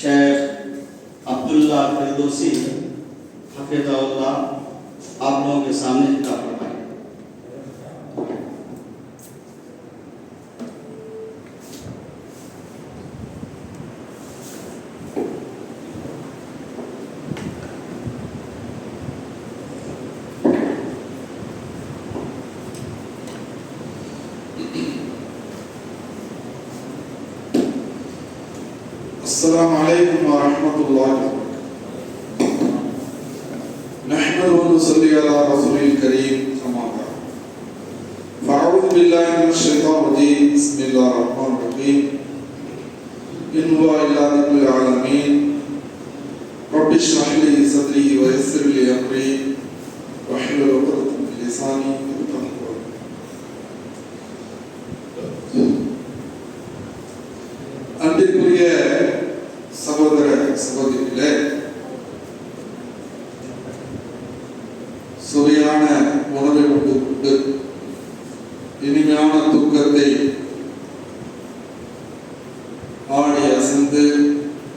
शेख अब्दुल्ला फिरदौसी हफिज़हुल्लाह आप लोगों के सामने खिताब फरमाएं। अस्सलामु अलैकुम व रहमतुल्लाहि व बरकातुहू। नहमदुहु व नसल्ली अला रसूलिल करीम अम्मा बाद। फ़अऊज़ु बिल्लाहि मिनश शैतानिर रजीम। बिस्मिल्लाहिर रहमानिर रहीम। इन हुवा इल्ला ज़िक्रुल आलमीन। रब्बि इश्रह ली सदरी व यस्सिर ली अमरी वहलुल उक़दतम मिन लिसानी यफ़क़हू क़ौली। அன்பிற்குரிய சகோதர சகோதரிகளே, சுவையான உணவை உண்டு இனிமையான தூக்கத்தை ஆடி அசைந்து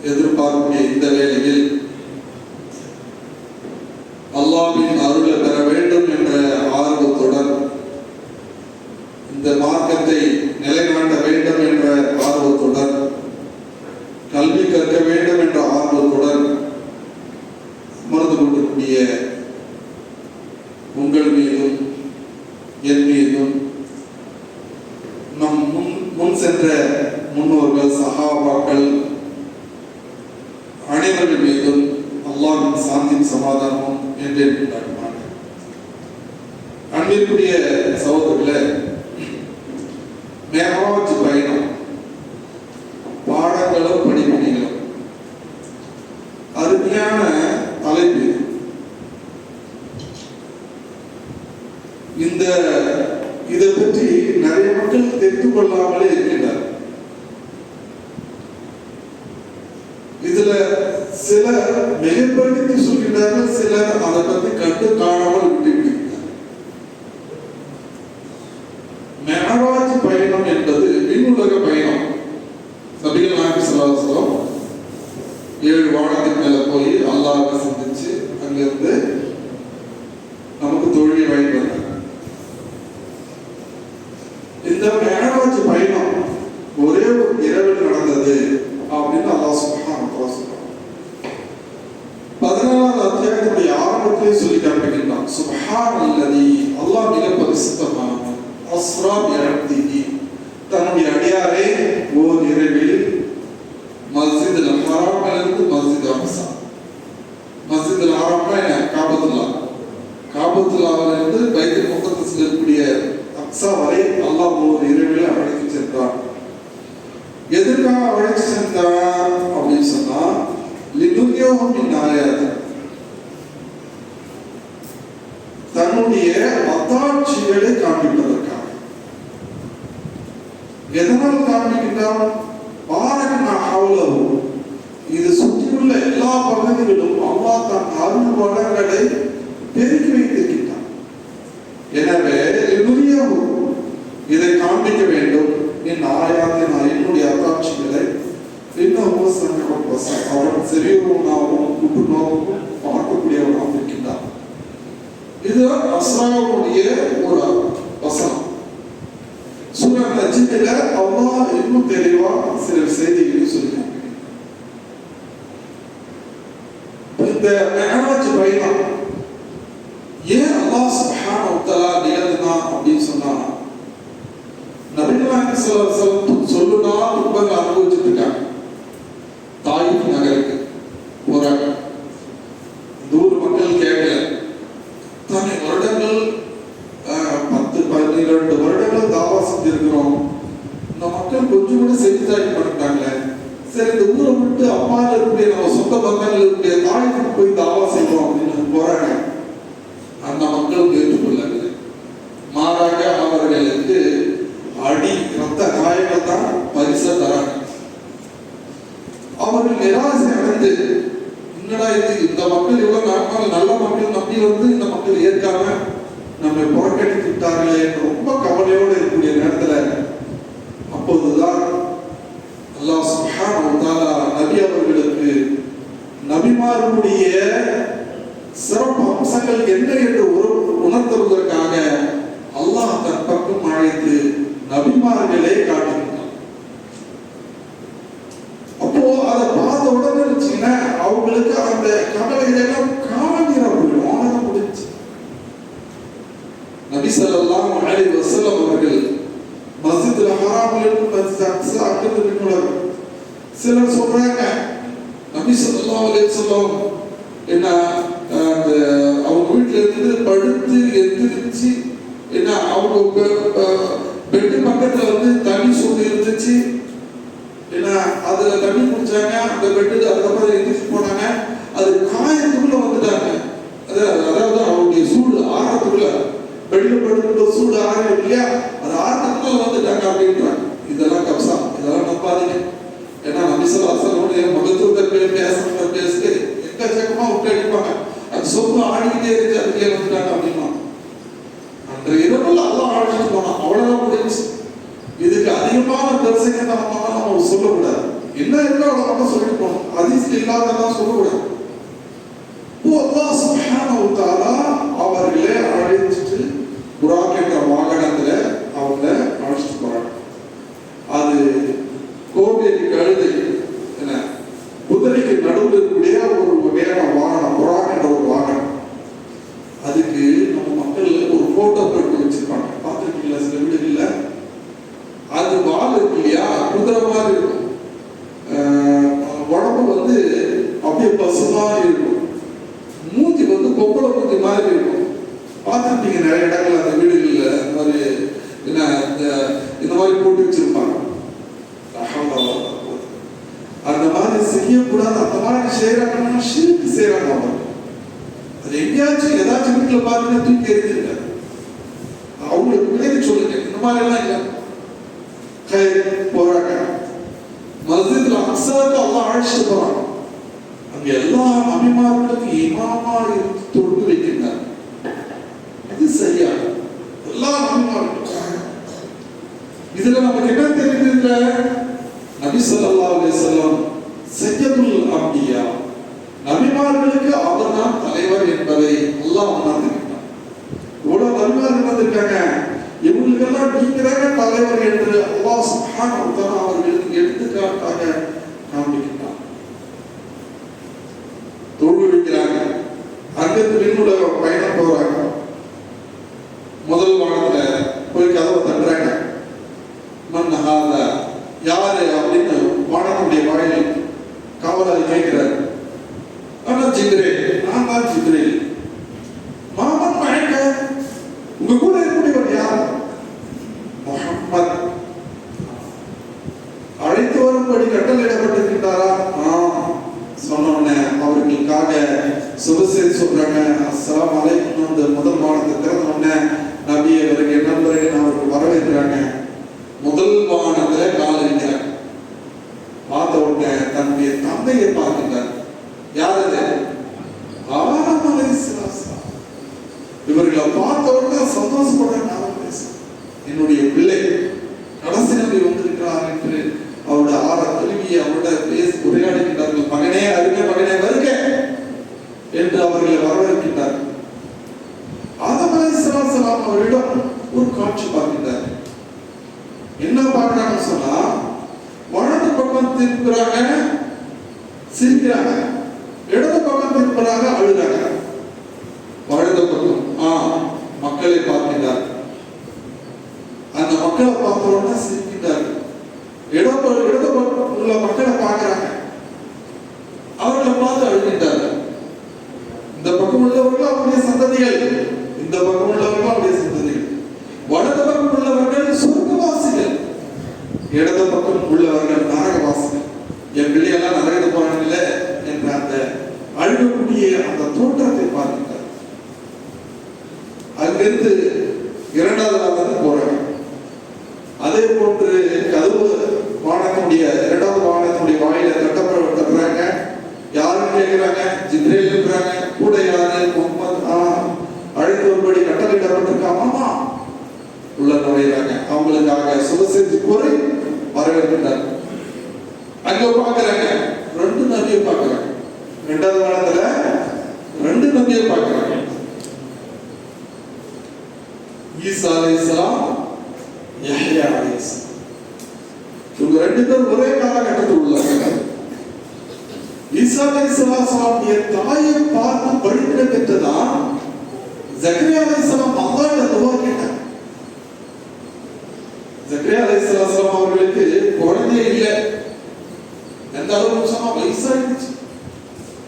எதிர்பார்க்கக்கூடிய இந்த வேளையில் அல்லாஹ்வின் அருளை பெற வேண்டும் என்ற ஆர்வத்துடன், இந்த மார்க்கத்தை நிலைநாட்ட வேண்டும் என்ற ஆர்வத்துடன், கல்வி கற்க வேண்டும் என்ற ஆர்வத்துடன் அமர்ந்து கொண்டிருக்கூடிய உங்கள் மீதும் என் மீதும் நம் முன் சென்ற முன்னோர்கள் சஹாபாக்கள் அனைவர்கள் மீதும் அல்லாஹ்வின் சாந்தியும் சமாதானமும் என்றே உண்டாகுமாக. அன்பிற்குரிய சகோதரர்களே, மேராஜ் பயணம் பாடங்களும் படிப்பினைகளும் அருமையான தலைப்பு. இதை பற்றி நிறைய மக்கள் தெரிந்து கொள்ளாமலே இருக்கின்றனர். இதுல சிலர் மிகப்படுத்தி சொல்கிறார்கள், சிலர் அதை பற்றி கண்டு காணாமல் விட்டுவிடுகிறார். மேராஜ் பயணம் என்பது விண்ணுலக பயணம். நபிகள் நாயகம் ஸல்லல்லாஹு அலைஹி வஸல்லம் 7 வானத்துக்கு மேல போய் அல்லாஹ்வை சந்திச்சு அங்கிருந்து நமக்கு தொழிலை வாங்கி வந்தாங்க. இந்த மேராஜ் பயணம் ஒரே ஒரு இரவில் நடந்தது அப்படின்னு அல்லாஹ் சுப்ஹானஹு வ தஆலா சொல்றான். 14வது அத்தியாயத்துடைய ஆரம்பத்திலே சொல்லி காண்பிக்கின்றான், சுப்ஹானல்லதி, அல்லாஹ் மிக பரிசுத்தமானவன், அஸ்ரா பிஅப்திஹி, தன்னுடைய அடியாரை ஓர் இரவில் மஸ்ஜித் அல்-ஹராமிலிருந்து மஸ்ஜித் அக்ஸா. மஸ்ஜித் அல்-ஹராம்னா என்ன? காபத்துல்லாவிலிருந்து பைத்துல் முகத்தஸில் இருக்கக்கூடிய அக்ஸா வரை அல்லாஹ் ஓர் இரவில் அழைத்து சென்றான். எதற்காக அழைத்து சென்றான் அப்படின்னு சொன்னா, லினுரியஹு மின் ஆயாத்தி, தன்னுடைய அத்தாட்சிகளை காண்பிப்பதற்காக. எதனால் காண்பிக்கின்றான்? பாரக்னா ஹவ்லஹு, இது சுற்றியுள்ள எல்லா பகுதிகளிலும் அல்லாஹ் தன் அருள் வளங்களை பெருக்கி வைத்திருக்கின்றான். எனவே லினுரியஹு, இதை காண்பிக்க வேண்டும். என் ஆயாத்தின், என்னுடைய அத்தாட்சிகளை, இன்னும் சமீபம் பசங்க அவன் சிறியவனாகவும் கூட்டுனோவும் பார்க்கக்கூடியவனாகவும் இருக்கின்றான். இது அஸ்ராவுடைய ஒரு வசனம். சூரா நஜ்மில அல்லாஹ் இன்னும் தெளிவா சில செய்திகளை சொல்லுகிறார். இந்த மேராஜ் பயணம் ஏன் அல்லாஹ் சுப்ஹானஹு வ தஆலா நிகழ்த்தினான் அப்படின்னு சொன்னா, நபிகள் நாயகம் ஸல்லல்லாஹு அலைஹி வஸல்லம் சொல்லுனா துன்பங்கள் அனுபவிச்சுட்டு இருக்காங்க. தாயிஃப் நகருக்கு போறாங்க. நூறு மக்கள் கேட்கல. தானே வருடங்கள் 10-12 வருடங்கள் தாவா செஞ்சிருக்கிறோம், இந்த மக்கள் கொஞ்சம் கூட செஞ்சுதாக்கி பண்ணிட்டாங்களே, சரி இந்த ஊரை விட்டு அப்பால இருக்கக்கூடிய நம்ம சொந்த பந்தங்கள் இருக்கக்கூடிய தாயிஃபுக்கு போய் தாவா செய்வோம் அப்படின்னு போறாங்க. அந்த மக்கள் ஏற்றுக்கொள்ளவில்லை. மாறாக அவர்களுக்கு அடி ரத்த காயங்கள் தான் பரிசா தராங்க. அவர்கள் நிராசை அடைந்து, என்னடா இது, இந்த மக்கள் இவ்வளவு நல்ல மக்கள் நம்பி வந்து இந்த மக்கள் ஏற்காம நம்மை புறக்கணித்து விட்டார்களே ரொம்ப கவலையோடு இருக்கக்கூடிய நேரத்துல அப்போதுதான் அல்லாஹ் சுப்ஹானஹு வ தஆலா நபி அவர்களுக்கு நபிமார்களுடைய சிறப்பு அம்சங்கள் என்ன என்று உணர்த்துவதற்காக அல்லாஹ் தன் பக்கம் அழைத்து நபிமார்களே காட்டுகிறார். அப்போ அதை பார்த்த உடனே இருந்துச்சுன்னா அவங்களுக்கு அந்த கவலைகளெல்லாம் காணீரா போயிடும். அவனை முடிஞ்சு நபி ஸல்லல்லாஹு அலைஹி வஸல்லம் அவர்கள் மஸ்ஜிதுல் ஹராமிலிருந்து மஸ்ஜித் அக்ஸா அங்கிருந்து சிலர் சொல்றாங்க நபி ஸல்லல்லாஹு அலைஹி வஸல்லம் என்ன அவங்க வீட்டுல இருந்து படுத்து எந்திரிச்சு என்ன அவங்க பெட்டு பக்கத்துல வந்து தண்ணி சூடு இருந்துச்சு ஏன்னா அதுல தண்ணி குடிச்சாங்க. அந்த பெட்டு அதுக்கப்புறம் எந்திரிச்சு போனாங்க. அது காயத்துக்குள்ள வந்துட்டாங்க. அதாவது அவருடைய சூடு ஆறத்துக்குள்ள பெட்ல படுக்கும்போது சூடு ஆறும் இல்லையா, அது ஆறத்துக்குள்ள வந்துட்டாங்க அப்படின்றாங்க. இதெல்லாம் கப்சா, இதெல்லாம் நம்பாதீங்க. ஏன்னா நபி ஸல்லல்லாஹு அலைஹி வஸல்லம் மகத்துவத்தை பேசிட்டு எக்கச்சக்கமா விட்டு அடிப்பாங்க. அது சொத்து ஆடிக்கிட்டே இருந்துச்சு, அதுக்கே வந்துட்டாங்க அப்படின்னா அன்றைய இரவுல அல்லாஹ் அழைச்சிட்டு போனான். அவ்வளவுதான் முடிஞ்சு. இதுக்கு அதிகமான தரிசனத்தை நம்ம சொல்லக்கூடாது. என்ன இருக்கோ அவ்வளவு மட்டும் சொல்லிட்டு போகணும். ஹதீஸ்ல இல்லாததெல்லாம் சொல்லக்கூடாது. அல்லாஹ் சுப்ஹானஹு வ தஆலா அவர்களை அழைச்சிட்டு புராக் என்ற வாகனத்துல அவங்க அழைச்சிட்டு போறாங்க. அது கோவேரி கழுதை என்ன குதிரைக்கு நடுவில் இருக்கக்கூடிய ஒரு வகையான வாகனம், புராக் என்ற ஒரு வாகனம். அதுக்கு நம்ம மக்கள் ஒரு போட்டோ போட்டு வச்சிருப்பாங்க, பார்த்துருக்கீங்களா சில வீடுகள்ல? அது வால் இருக்கு இல்லையா, குதிரை மாதிரி இருக்கும். உடம்பு வந்து அப்படியே பசுமா இருக்கும். மூஞ்சி வந்து கொப்பளை மூஞ்சி மாதிரி இருக்கும். பார்த்துருப்பீங்க நிறைய இடங்கள் அந்த வீடுகள்ல இந்த மாதிரி என்ன இந்த மாதிரி போட்டு வச்சிருப்பாங்க. அந்த மாதிரி செய்யக்கூடாது. அந்த மாதிரி செய்யறாங்கன்னா ஷிர்க் செய்யறாங்க. அவங்க அது எங்கேயாச்சும் ஏதாச்சும் வீட்டுல பாருங்க தூக்கி எறிஞ்சிருக்காரு. அவங்களுக்கு விளைவு சொல்லுங்க. இந்த மாதிரி எல்லாம் இல்லை. போறாங்க மஸ்ஜிதுல் அக்ஸாக்கு அல்லாஹ் அழைச்சிட்டு போறாங்க. அங்க எல்லா நபிமார்களுக்கும் இமாமா இருந்து தொழுது வைக்கிறார். இது சரியா? எல்லா நபிமார்களுக்கும் இதுல நமக்கு என்ன தெரியுது? நபி ஸல்லல்லாஹு அலைஹி வஸல்லம் சய்யதுல் அம்பியா, நபிமார்களுக்கு அவர் தான் தலைவர் என்பதை அல்லாஹ் உணர்த்தினார். இவ்வளவு நபிமார்கள் வந்திருக்காங்க, இவங்களுக்கெல்லாம் நீங்க தாங்க தலைவர் என்று அல்லாஹ் சுப்ஹானஹு வ தஆலா அவர்களுக்கு எடுத்துக்காட்டாக காண்பிக்கிறார். தொழுகை வைக்கிறாங்க. அங்கிருந்து விண்ணுலக பயணம் போறாங்க. முதல் வானத்துல போய் கதவை தட்டுறாங்க. மன் ஹாதா, யாரு அப்படின்னு வானத்துடைய வாயில் காவலாளி கேட்கிறார். ஆனா ஜிப்ரீல், நான் தான் ஜிப்ரீல். மாமன் மயக்க, உங்க கூட இருக்கக்கூடியவர் யார்? முஹம்மத். அழைத்து வரும்படி கட்டளையிடப்பட்டிருக்கிறாரா? சொன்னோடனே அவர்களுக்காக சுபசேரி சொல்றாங்க. அஸ்ஸலாமு அலைக்கும். அந்த முதல் வானத்தை திறந்தோடனே நபி அவருக்கு என்ன அவருக்கு வரவேற்கிறாங்க. முதல் வானத்துல கால் வைக்கிறாங்க. பார்த்த உடனே தன்னுடைய தந்தையை பார்க்கிறார். யார் அது? ஆதம் அலைஹிஸ்ஸலாம். இவர்களை பார்த்த உடனே சந்தோஷப்படுறாங்க. என்னுடைய பிள்ளை கடைசி நபி வந்திருக்கிறார் என்று அவருடைய ஆற கல்வியை அவருடைய பேசி உரையாடுகின்றார்கள். மகனே அருக, மகனே வருக என்று அவர்களை வரவேற்கின்றார்கள். ஆதம் அலைஹிஸ்ஸலாம் அவரிடம் ஒரு காட்சி பார்க்கின்றார். என்ன பார்க்கிறாங்க சொன்னா, வலது பக்கம் திரும்புறாங்க, சிரிக்கிறாங்க. இடது பக்கம் திரும்புறாங்க, அழுகிறாங்க. வலது பக்கம் மக்களை பார்க்கிறார். அந்த மக்களை பார்த்தோம்னா சிரிக்கிறார்கள். இடது பக்கம் உள்ள மக்களை பார்க்கிறாங்க, அவர்களை பார்த்து அழுகின்றார்கள். இந்த பக்கம் உள்ளவர்கள் அவருடைய சந்ததிகள், இந்த பக்கம் உள்ளவர்கள் அவருடைய சந்ததிகள். வலது பக்கம் உள்ளவர்கள் சொர்க்கவாசிகள், இடது பக்கம் உள்ளவர்கள் நரகவாசிகள். என் பிள்ளையெல்லாம் நரகத்து போறாங்கல்ல என்ற அந்த அழுகக்கூடிய அந்த தோற்றத்தை பார்க்கிறார். அங்கிருந்து இரண்டாவது வானத்துக்கு போறாங்க. அதே போன்று கதவு வானத்தினுடைய இரண்டாவது வானத்தினுடைய வாயில தட்டுறாங்க. யாருன்னு கேட்கிறாங்க? ஜிப்ரீல் இருக்கிறாங்க. கூட யாரு? முஹம்மத். அழைத்து வரும்படி கட்டளையிடப்பட்டிருக்காமா. உள்ள நுழைகிறாங்க. அவங்களுக்காக சுபசேரி கூறி வரவேற்கிறார். அங்க பாக்குறாங்க, ரெண்டு நபியை பாக்குறாங்க. இரண்டாவது ஈசா அலைஹிஸ்ஸலாமுடைய தாயை பார்த்து படிப்பினை பெற்றதான் ஜக்கரியா அலைஹிஸ்ஸலாம் அல்லாஹ்விடம் துஆ கேட்டார். ஜக்கரியா அலைஹிஸ்ஸலாம் அவர்களுக்கு குழந்தையே இல்லை. எந்த அளவுக்கு சொன்னா வயசாயிடுச்சு.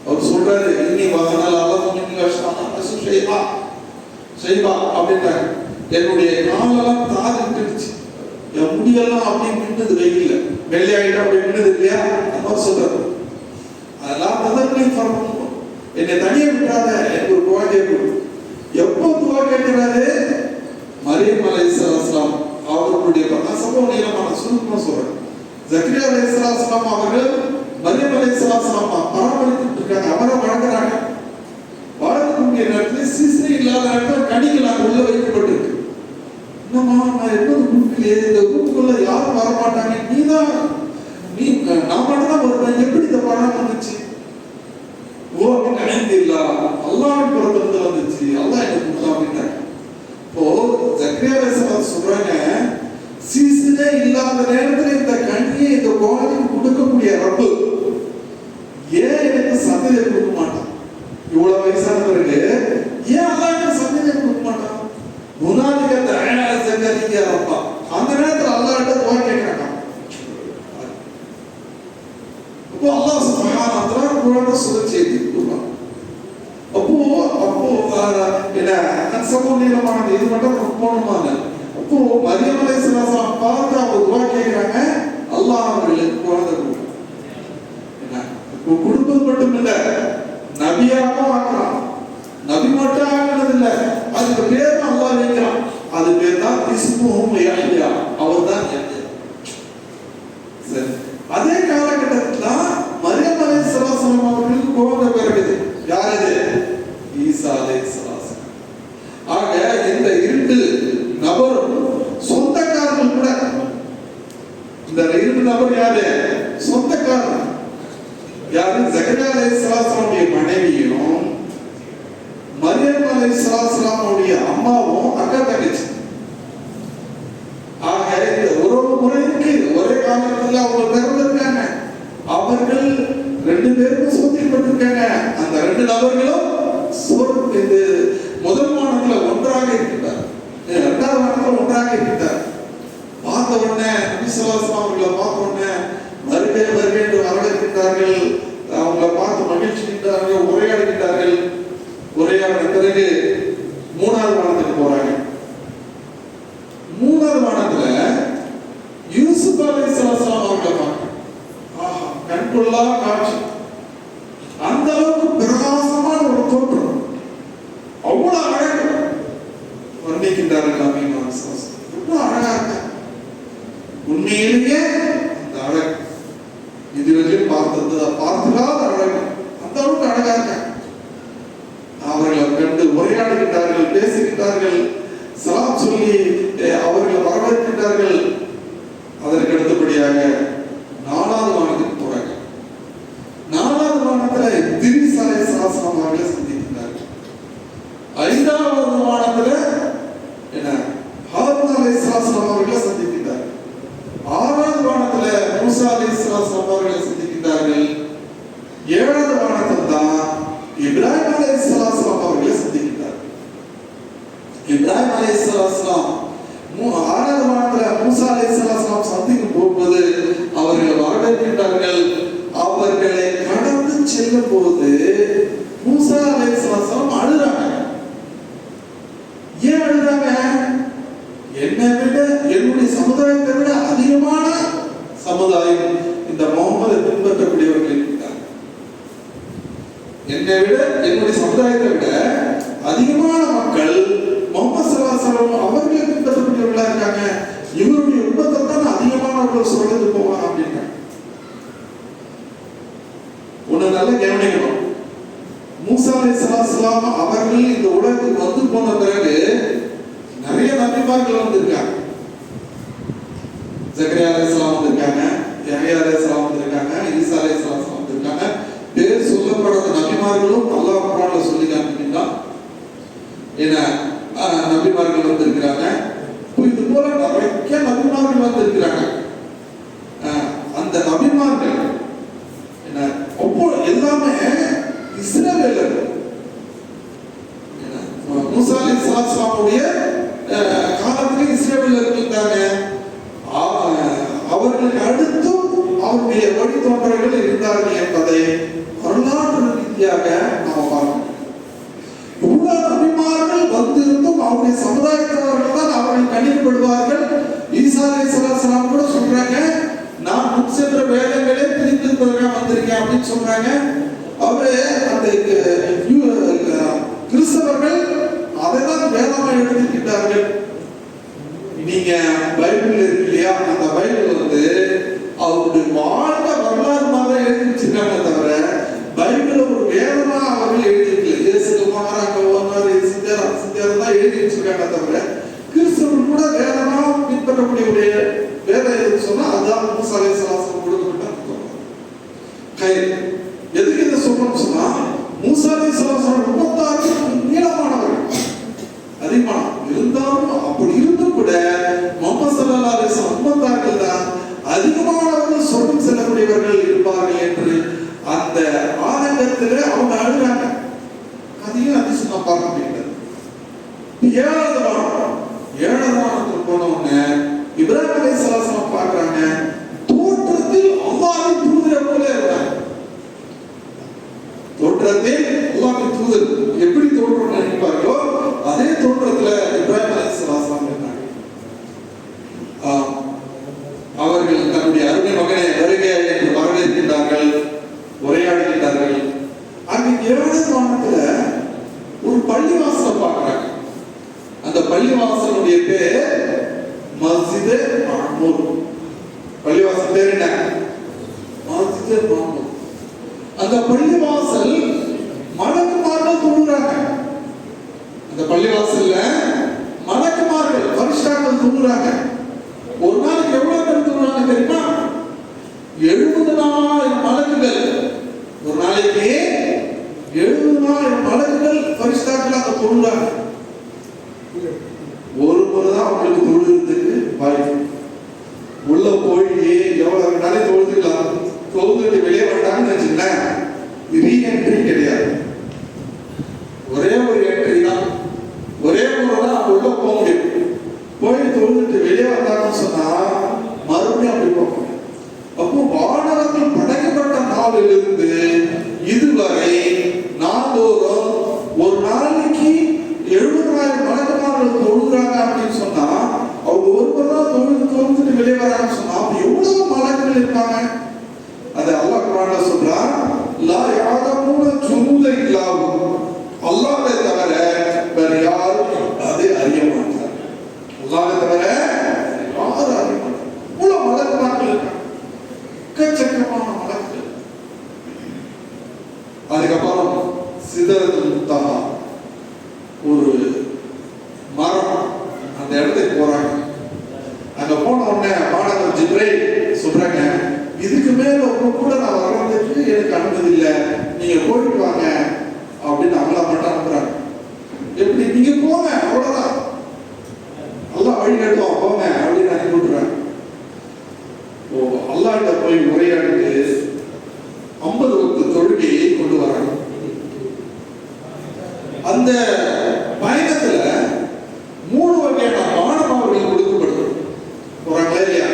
அவர் சொல்றாரு, இன்னி வகனால் செய்வா அப்படின்றாங்க. என்னுடைய காலெல்லாம் தாது விட்டுடுச்சு, என் முடியெல்லாம் அப்படியே மின்னது, வெயில்ல வெள்ளையாயிட்டு அப்படியே மின்னது இல்லையா, அந்த சொல்றாரு. அதெல்லாம் மதங்களையும் பண்ணணும், என்னை தனியை விட்டாத, எனக்கு ஒரு குழந்தைய கொடு. எப்போ துவா கேட்கிறாரு? மரியம் அலைஹிஸ்ஸலாம் அவர்களுடைய சம்பவ நீளமான சுருக்கமா சொல்றேன். ஜக்கரியா அலைஹிஸ்ஸலாம் அவர்கள் மரியம் அலைஹிஸ்ஸலாம் பராமரித்துட்டு இருக்காங்க, அவரை வழங்குறாங்க. வழங்கக்கூடிய நேரத்தில் சிசு இல்லாத நேரத்தில் கனிகள் உள்ள வைக்கப்பட்டிருக்கு. என்னம்மா, நான் எப்போது கொடுக்கலையே, இந்த ரூமுக்குள்ள யாரும் வரமாட்டாங்க, நீ நான் மட்டும் தான் வருவேன், எப்படி இந்த பணம் வந்துச்சு? ஓ அப்படின்னு இல்ல, அல்லாஹ்வின் புறத்திலிருந்து வந்துச்சு, அல்லாஹ் எனக்கு கொடுத்தான் அப்படின்னாங்க. இப்போ ஜக்கரியா அலைஹிஸ்ஸலாம் சொல்றாங்க, சீசனே இல்லாத நேரத்தில் இந்த கனியை இந்த குழந்தைக்கு கொடுக்கக்கூடிய ரப்பு ஏன் எனக்கு சந்ததியை கொடுக்க மாட்டான்? இவ்வளவு வயசான பிறகு ஏன் அல்லாஹ் எனக்கு சந்ததியை கொடுக்க மாட்டான்? முனாதிக தஆலா ஜக்கரியா ரப்பா, அந்த நேரத்தில் அல்லாஹ்ட்ட துஆ கேட்கறாங்க. அப்போ அல்லாஹ் சுப்ஹானஹு வ தஆலா குர்ஆன்ல சொல்ல செய்தி கொடுப்பான். அப்போ என்ன சமூகமான இது மட்டும் போகணுமான. அப்போ மரியம் அலைஹிஸ்ஸலாம் பார்த்து அவங்க துஆ கேட்கறாங்க, அல்லாஹ் அவர்களுக்கு குழந்தை கொடுக்கும். என்ன கொடுப்பது மட்டும் இல்ல, நபியாகவும் ஆக்குறான். நபி மட்டும் ஆக்குனது இல்ல, அதுக்கு பேர் அல்லாஹ் வைக்கிறான். அது பேர் தான் இஸ்முஹு யஹ்யா, அவர் தான் யஹ்யா. சரி, அதே காலகட்டத்தில் தான் மரியம் அலைஹிஸ்ஸலாம் அவர்களுக்கு குழந்தை பிறகுது. யார் இது? ஈசா அலைஹிஸ்ஸலாம். ஆக இந்த இரண்டு நபரும் சொந்தக்காரர்கள் கூட. இந்த இரண்டு நபர் யாரு? சொந்தக்காரர். யாரு? ஜக்கரியா அலைஹிஸ்ஸலாமுடைய மனைவியும் மரியம் அலைஹிஸ்ஸலாமுடைய அம்மாவும் அக்கா தங்கச்சி. ஆக ஒரு முறைக்கு ஒரே காலத்தில் அவங்க பிறந்திருக்காங்க. அவர்கள் ரெண்டு பேரும் சோதிக்கப்பட்டிருக்காங்க. அந்த ரெண்டு நபர்களும் முதல் வானத்தில் ஒன்றாக இருக்கிறார், இரண்டாவது வானத்தில் ஒன்றாக இருக்கிறார். பார்த்த உடனே நபி ஸல்லல்லாஹு அலைஹி வஸல்லம் அவர்களை பார்த்த உடனே வருகை வருகை என்று வரவேற்கிறார்கள். அவங்களை பார்த்து மகிழ்ச்சிக்கின்றார்கள், உரையாடுகின்றார்கள். உரையாடின பிறகு மூணாவது வானத்துக்கு போறாங்க. மூணாவது வானத்துல யூசுப் அலைஹிஸ்ஸலாம் அவர்களை பார்க்க, ஆஹா, கண்கொள்ளா காட்சி. அந்த அளவுக்கு பிரகாசமான ஒரு தோற்றம், அவ்வளவு அழகு வர்ணிக்கின்றார்கள். எவ்வளவு அழகா இருக்க, உண்மையிலேயே அந்த அழகு இதுவரையும் பார்த்துக்காத அழகு, அந்த அளவுக்கு அழகா இருக்க. அவர்களை கண்டு உரையாடுகின்றார்கள், பேசுகின்றார்கள், சலாம் சொல்லி அவர்களை வரவேற்கின்றார்கள். அதற்கு அடுத்தபடியாக நாலாவது வானத்துக்கு போறாங்க. நாலாவது வானத்துல இத்ரீஸ் அலைஹிஸ்ஸலாம் அவர்களை சந்திக்கின்றார்கள். ஐந்தாவது வானத்துல என்ன ஹாரூன் அலைஹிஸ்ஸலாம் அவர்களை சந்திக்கின்றார்கள். ஆறாவது வானத்துல மூசா அலைஹிஸ்ஸலாம் அவர்களை சந்திக்கின்றார்கள். ஏழாவது வானத்துல தான் இப்ராஹிம் அலைஹிஸ்ஸலாம் அவர்களை சந்திக்கின்றார்கள். இப்ராஹிம் அலைஹிஸ்ஸலாம் ஆறாவது வானத்துல மூசா அலைஹிஸ்ஸலாம் சந்திக்கும் போகும்போது அவர்களை வரவேற்கின்றார்கள். அவர்களை கடந்து செல்லும் போது மூசா அலைஹிஸ்ஸலாம் அழுறாங்க. ஏன் அழுறாங்க? என்னை விட, என்னுடைய சமுதாயத்தை விட அதிகமான சமுதாயம் இந்த முகமதை பின்பற்றக்கூடியவர்கள் இருக்கிறார். என்னை விட, என்னுடைய சமுதாயத்தை விட அதிகமான மக்கள் முகமது ஸல்லல்லாஹு அலைஹி வஸல்லம் அவர்களை பின்பற்றக்கூடியவர்களா இருக்காங்க. இவருடைய உம்மத்தை தான் அதிகமானவர்கள் சொல்லிட்டு போவாங்க அப்படின்னா ஒண்ணு நல்லா கவனிக்கணும். மூசா அலைஹிஸ்ஸலாம் அவர்கள் இந்த உலகத்துக்கு வந்து போன பிறகு நிறைய நபிமார்கள் வந்திருக்காங்க. ஜக்கரியா அலைஹிஸ்ஸலாம் வந்திருக்காங்க, யஹ்யா அலைஹிஸ்ஸலாம் வந்திருக்காங்க, ஈசா அலைஹிஸ்ஸலாம் வந்திருக்காங்க. பேர் சொல்லப்படாத நபிமார்களும் அல்லாஹ் குர்ஆன்ல சொல்லி காண்பிக்கிறான். ஏன்னா நபிமார்கள் வந்திருக்கிறாங்க. இது போல நிறைய நபிமார்கள் வந்திருக்கிறாங்க. அந்த நபிமார்கள் என்ன ஒவ்வொரு எல்லாமே இஸ்ரவேலர். மூசா அலைஹிஸ்ஸலாமுடைய காலத்திலே இஸ்ரவேலர்கள் இருந்தாங்க. அவர்களுக்கு அடுத்தும் அவருடைய வழித்தோன்றர்கள் இருந்தார்கள் என்பதை வரலாற்று ரீதியாக நாம் பார்க்கணும். இவ்வளவு நபிமார்கள் வந்திருந்தும் அவருடைய சமுதாயத்தவர்கள் தான் அவர்கள் கணிக்கப்படுவார்கள். ஈசா அலைஹிஸ்ஸலாம் கூட சொல்றாங்க, நான் முன் சென்ற வேதங்களே பிரித்திருப்பதற்காக வந்திருக்கேன் அப்படின்னு சொல்றாங்க. அவரு அந்த கிறிஸ்தவர்கள் அதை தான் வேதமா எழுதிக்கிட்டார்கள். நீங்க பைபிள் இருக்கு இல்லையா, அந்த பைபிள் அவருடைய வாழ்க்கை வரலாறு மாதிரி எழுதி வச்சிருக்காங்க தவிர பைபிள் ஒரு வேதமா அவர்கள் எழுதியிருக்கல. இயேசுமார் அங்க ஓனார் சித்தியார் தான் எழுதி வச்சிருக்காங்க தவிர கிறிஸ்தவர்கள் கூட வேதமா பின்பற்றக்கூடிய ஒரு வேதம் எதுன்னு சொன்னா அதுதான் மூசா அலைஹிஸ்ஸலாம் கொடுக்கப்பட்ட எதுக்கு இதை சொல்றோம்னு சொன்னா, மூசா அலைஹிஸ்ஸலாம் 36 நீளமானவர்கள் அதிகமான இருந்தாலும் அப்படி இருந்தும் கூட முஹம்மது ஸல்லல்லாஹு அலைஹி வஸல்லம் 36 தான் அதிகமானவர்கள் சொர்க்கம் செல்லக்கூடியவர்கள் இருப்பார்கள் என்று அந்த ஆனந்தத்தில் அவங்க அழுகிறாங்க. அதையும் அதிசயம் பார்க்க முடியாது. ஏழாவது வானத்துக்கு போன உடனே இப்ராஹிம் அலைஹிஸ்ஸலாம் பார்க்கறாங்க, தோற்றத்தில் அல்லாஹ்வின் தூதரை போல இருந்தாங்க. தோற்றத்தில் அல்லாஹ்வின் தூதர் எப்படி தோற்றம் நினைப்பார்களோ அதே தோற்றத்துல இப்ராஹிம் அலைஹிஸ்ஸலாம் இருந்தாங்க. அவர்கள் தன்னுடைய அருமை மகனை வருகை என்று வரவேற்கின்றார்கள், உரையாடுகின்றார்கள். அங்கு ஏழாவது வானத்துல ஒரு பள்ளிவாசலை பார்க்கிறாங்க. அந்த பள்ளிவாசலுடைய பேர் மஸ்ஜித் மஅமூர். பள்ளிவாசல் பேர் என்ன? மஸ்ஜித் மஅமூர். அந்த பள்ளிவாசல் மலக்குமார்கள் தொழுறாங்க. அந்த பள்ளிவாசல்ல மலக்குமார்கள் பரிசுத்தர்கள் தொழுறாங்க. ஒரு நாளைக்கு எவ்வளவு பேர் தொழுறாங்க தெரியுமா? 70,000 மலக்குகள். ஒரு நாளைக்கு 70,000 மலக்குகள் பரிசுத்தர்கள் அங்க தொழுறாங்க. ஒரு முறைதான் அவங்களுக்கு தொழுகிறதுக்கு வாய்ப்பு. உள்ள போய் எவ்வளவு நாளே தொழுதுக்கலாம். தொழுதுட்டு வெளியே வந்தாங்கன்னு வச்சுங்களேன், ரீஎன்ட்ரி கிடையாது. ஒரே ஒரு என்ட்ரி தான், ஒரே முறை தான் உள்ள போக முடியும். போய் தொழுதுட்டு வெளியே வந்தாங்கன்னு சொன்னா மறுபடியும் அப்படி போக முடியும். அப்போ வானவர்கள் படைக்கப்பட்ட நாளிலிருந்து இதுவரை நாள்தோறும் ஒரு நாளைக்கு 70,000 மலக்குமார்கள் தொழுகிறாங்க அப்படின்னு சொன்னா அவங்க ஒருவர் தான் தொழுதுட்டு வெளியே வராங்கன்னு சொன்னா அப்ப எவ்வளவு மலக்குகள் இருப்பாங்க? அதை அல்லாஹ் குர்ஆன்ல சொல்றான், லா யாலமூன ஜுனூத இல்லாஹு, அல்லாஹ்வை தவிர வேற யாரும் அதை அறிய மாட்டாங்க. அல்லாஹ்வை தவிர யாரும் அறிய மாட்டாங்க. இவ்வளவு மலக்குமார்கள் இருக்காங்க, எக்கச்சக்கமான மலக்குகள். அதுக்கப்புறம் சிதறத்துல் முன்தஹா ஒரு மரம், அந்த இடத்துக்கு போறாங்க. அங்க போன உடனே மாணவர் ஜிப்ரைல் சொல்றாங்க, இதுக்கு மேல உங்க கூட நான் வர்றதுக்கு எனக்கு அனுமதி இல்லை, நீங்க போயிட்டு வாங்க அப்படின்னு அவங்கள மட்டும் அனுப்புறாங்க. எப்படி? நீங்க போங்க, அவ்வளவுதான், அல்லாஹ் வழி காட்டுவான், போங்க அப்படின்னு அனுப்பி விட்டுறாங்க. அல்லாஹ்கிட்ட போய் உரையாடிட்டு 50 வக்து தொழுகையை கொண்டு வராங்க. அந்த பயணத்துல 3 வகையான பானம் அவர்கள் கொடுக்கப்படுது. போறாங்களா இல்லையா?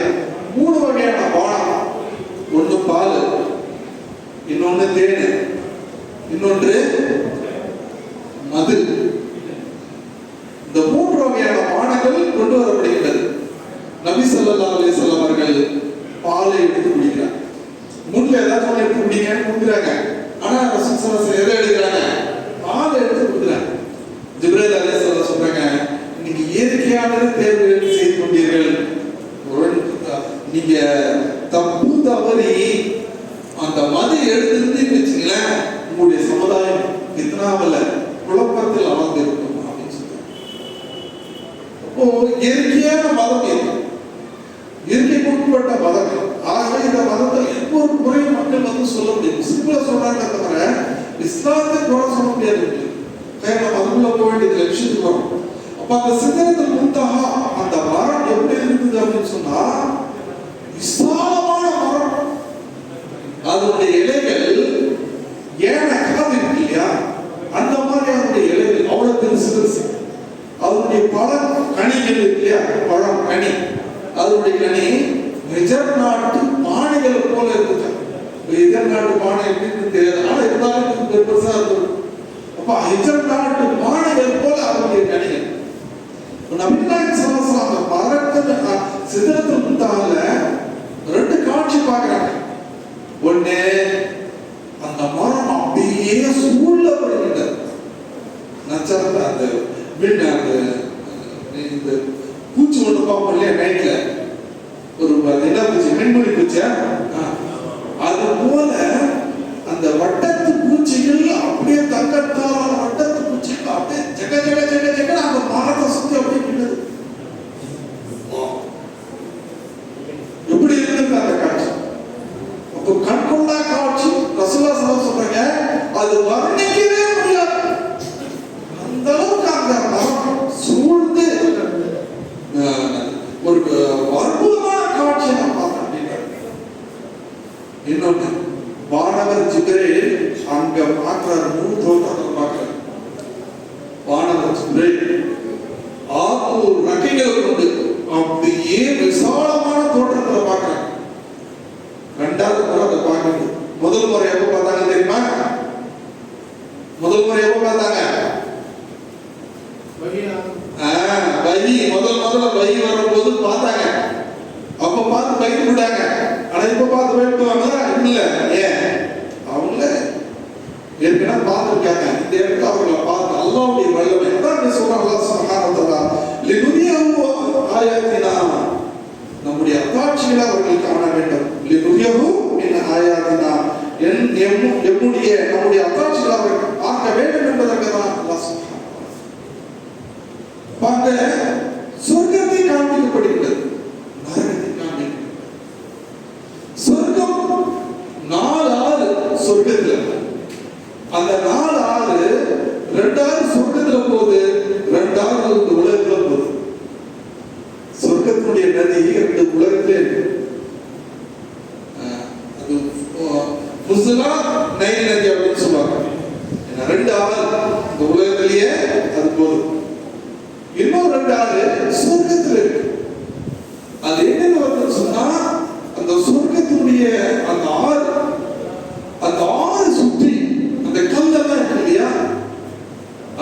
3 வகையான பானம். ஒன்று பால், இன்னொன்று தேன், இன்னொன்று மது. இந்த 3 வகையான பானங்கள் கொண்டு வரப்படுகிறது. நபி ஸல்லல்லாஹு அலைஹி வஸல்லம் அவர்கள் பாலை எடுத்து குடிக்கிறாங்க. முன்ல ஏதாச்சும் ஒன்று எடுத்து குடிங்கன்னு கொடுக்குறாங்க. ஆனா ரசூல் ஸல்லல்லாஹு அலைஹி வஸல்லம் எதை எடுக்கிறாங்க? பாலை எடுத்து கொடுக்குறாங்க. ஜிப்ரீல் அலைஹிஸ்ஸலாம் சொல்றாங்க, நீங்க இயற்கையானதை தேர்வு செய்து கொண்டீர்கள். நீங்க தப்பு தவறி அந்த மது எடுத்துருந்து வச்சுங்களேன், உங்களுடைய சமுதாயம் இத்தனாவல குழப்பத்தில் அமர்ந்திருக்கும் அப்படின்னு சொல்றாங்க. அப்போ இயற்கையான மதம் இது, இயற்கை கொடுக்கப்பட்ட மதம். ஆகவே இந்த மதத்தில் ஒவ்வொரு முறையும் மக்கள் சொல்ல முடியும். சிம்பிளா சொல்றாங்க தவிர இஸ்லாத்தை கூட சொல்ல முடியாது. அதுக்குள்ள போக வேண்டியது விஷயத்துக்கு வரும். அப்ப அந்த சிதறத்துல் முன்தஹா அந்த மரம் எப்படி இருக்குது அப்படின்னு சொன்னா விசாலமான மரம். அதனுடைய இலைகள் நெல் இருக்கு இல்லையா, பழம் கனி, அதனுடைய கனி நிஜர் நாட்டு பானைகளை போல இருக்குது. இதர் நாட்டு பானை எப்படின்னு தெரியாது, ஆனா இருந்தாலும் பெருசா இருக்கும். அப்ப ஹிஜர் நாட்டு பானைகள் போல அவருடைய கனிகள். நபிகள் ஸல்லல்லாஹு அந்த மரத்துல சிதறத்துக்கு முன்னால ரெண்டு காட்சி பார்க்கறாங்க. ஒண்ணு, அந்த மரம் அப்படியே சூழப்படுகிறது. நச்சரத்தை அந்த வீட்டு அந்த இந்த பூச்சி ஒன்று பார்ப்போம் இல்லையா நைட்ல, ஒரு என்ன பூச்சி, மின்முடி பூச்சி, அது போல அந்த வட்டத்து பூச்சிகள் அப்படியே தங்கத்தால் வட்டத்து பூச்சிகள் அப்படியே ஜெக ஜெக ஜெக ஜெக அந்த மரத்தை சுத்தி அப்படியே நின்னுது. எப்படி இருக்கு அந்த காட்சி? அப்போ கண்கொண்டா காட்சி. ரசூலுல்லாஹ் ஸல்லல்லாஹு அலைஹி சொல்றாங்க, அது வர்ணிக்கவே முடியாது. அந்த அளவுக்கு அந்த மரம் சூழ்ந்து ஒரு அற்புதமான காட்சியை நான் பார்த்தேன். இன்னொன்று, வானவர் ஜிப்ரீல் அங்க பார்க்கிறார், மூணு தோற்றத்தை பார்க்கிறார். வானவர் ஜிப்ரீல் 6 ரக்கைகள் கொண்டு அப்படியே விசாலமான தோற்றத்துல பார்க்கிறார். ரெண்டாவது முறை அதை பார்க்கணும். முதல் முறை எப்ப பார்த்தாங்க தெரியுமா? முதல் முறை எப்ப பார்த்தாங்க? முதல்ல வகி வரும்போது பார்த்தாங்க. அப்ப பார்த்து பயந்துட்டாங்க. ஆனா இப்ப பார்த்து பயப்படுவாங்க இல்ல. ஏன்? அவங்க ஏற்கனவே பார்த்துருக்காங்க. இந்த இடத்துல அவர்களை பார்த்து அல்லாஹ்வுடைய வல்லமை தான் சொல்றாங்க. அல்லாஹ் சுப்ஹானஹு வ தஆலா லினுரியஹு ஆயாத்தினா, நம்முடைய அத்தாட்சிகளை அவர்கள் காண வேண்டும். லினுரியஹு மின் ஆயாத்தினா, நம்முடைய அத்தாட்சிகளை அவர்கள் பார்க்க வேண்டும் என்பதற்காக அல்லாஹ் சுப்ஹானஹு பாங்க சொர்க்கத்தை காண்பிக்கப்படுகிறது, நரகத்தை காண்பிக்கிறது. சொர்க்கம் 4 ஆறு சொர்க்கத்துல, அந்த 4 ஆறு 2 ஆறு சொர்க்கத்துல போகுது, 2 ஆறு உலகத்துல போகுது. சொர்க்கத்தினுடைய நதி 2 உலகத்திலே இருக்கு. அது புஸ்லா நைல் நதி அப்படின்னு சொல்லுவாங்க. 2 ஆறு இந்த உலகத்திலேயே அது போகுது. இன்னும் 2 ஆறு சொர்க்கத்தில் இருக்கு. அது என்னன்னு வந்து சொன்னா, அந்த சொர்க்கத்தினுடைய அந்த ஆறு சுற்றி அந்த கல்லெல்லாம் இருக்கு இல்லையா,